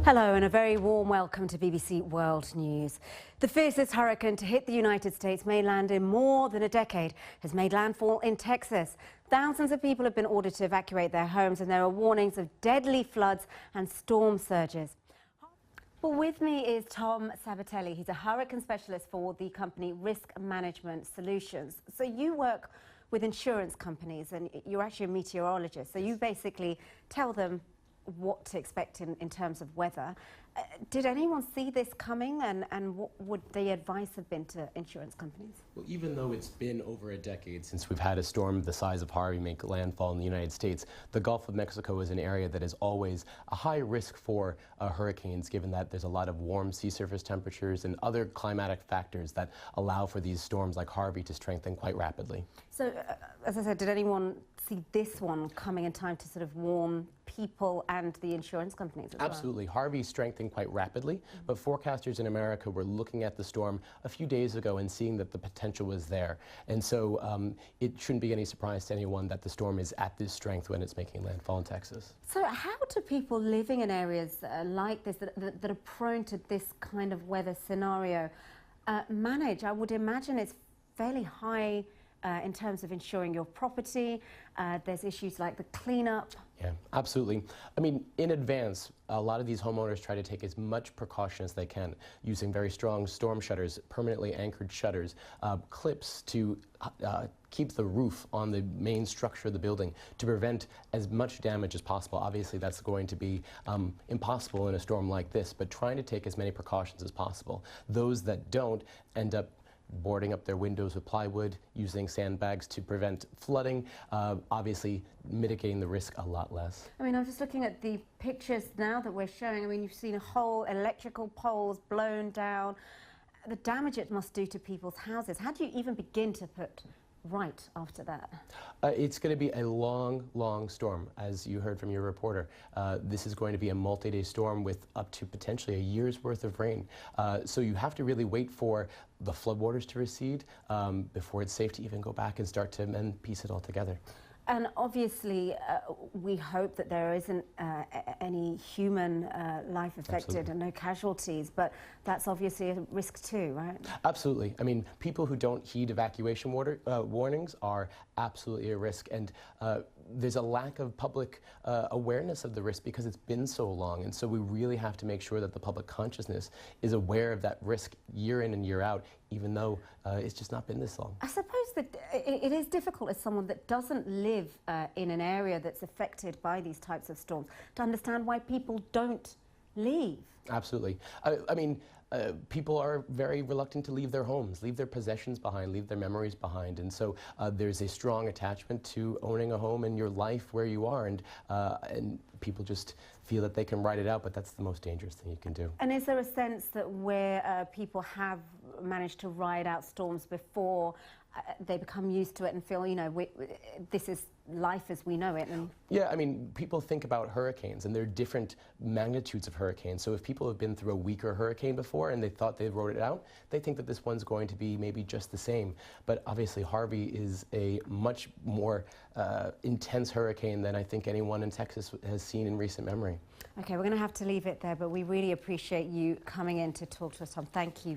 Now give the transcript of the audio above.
Hello and a very warm welcome to BBC World News. The fiercest hurricane to hit the United States mainland in more than a decade has made landfall in Texas. Thousands of people have been ordered to evacuate their homes and there are warnings of deadly floods and storm surges. Well, with me is Tom Sabatelli. He's a hurricane specialist for the company Risk Management Solutions. So you work with insurance companies and you're actually a meteorologist. So you basically tell them what to expect in terms of weather. Did anyone see this coming, and what would the advice have been to insurance companies? Well, even though it's been over a decade since we've had a storm the size of Harvey make landfall in the United States, the Gulf of Mexico is an area that is always a high risk for hurricanes, given that there's a lot of warm sea surface temperatures and other climatic factors that allow for these storms like Harvey to strengthen quite rapidly. So, as I said, did anyone see this one coming in time to sort of warn people and the insurance companies as Absolutely. Well? Harvey strengthened quite rapidly, but forecasters in America were looking at the storm a few days ago and seeing that the potential was there. And so it shouldn't be any surprise to anyone that the storm is at this strength when it's making landfall in Texas. So how do people living in areas like this, that are prone to this kind of weather scenario, manage? I would imagine it's fairly high in terms of insuring your property. There's issues like the cleanup. Yeah, absolutely. I mean, in advance, a lot of these homeowners try to take as much precaution as they can, using very strong storm shutters, permanently anchored shutters, clips to keep the roof on the main structure of the building to prevent as much damage as possible. Obviously, that's going to be impossible in a storm like this, but trying to take as many precautions as possible. Those that don't end up boarding up their windows with plywood, using sandbags to prevent flooding, obviously mitigating the risk a lot less. I mean, I'm just looking at the pictures now that we're showing. I mean, you've seen whole electrical poles blown down. The damage it must do to people's houses. How do you even begin to put right after that? It's going to be a long, long storm, as you heard from your reporter. This is going to be a multi-day storm with up to potentially a year's worth of rain. So you have to really wait for the floodwaters to recede before it's safe to even go back and start to piece it all together. And obviously, we hope that there isn't any human life affected. Absolutely. And no casualties, but that's obviously a risk too, right? Absolutely. I mean, people who don't heed evacuation warnings are absolutely a risk, and there's a lack of public awareness of the risk because it's been so long, and so we really have to make sure that the public consciousness is aware of that risk year in and year out, even though it's just not been this long. I suppose that it is difficult as someone that doesn't live in an area that's affected by these types of storms to understand why people don't leave. Absolutely. I mean, people are very reluctant to leave their homes, leave their possessions behind, leave their memories behind, and so there's a strong attachment to owning a home and your life where you are, and people just feel that they can ride it out, but that's the most dangerous thing you can do. And is there a sense that where people have managed to ride out storms before, they become used to it and feel, you know, this is life as we know it? And yeah, I mean, people think about hurricanes, and there are different magnitudes of hurricanes. So if people have been through a weaker hurricane before and they thought they rode it out, they think that this one's going to be maybe just the same. But obviously, Harvey is a much more intense hurricane than I think anyone in Texas has seen in recent memory. Okay, we're going to have to leave it there, but we really appreciate you coming in to talk to us, Tom. Thank you.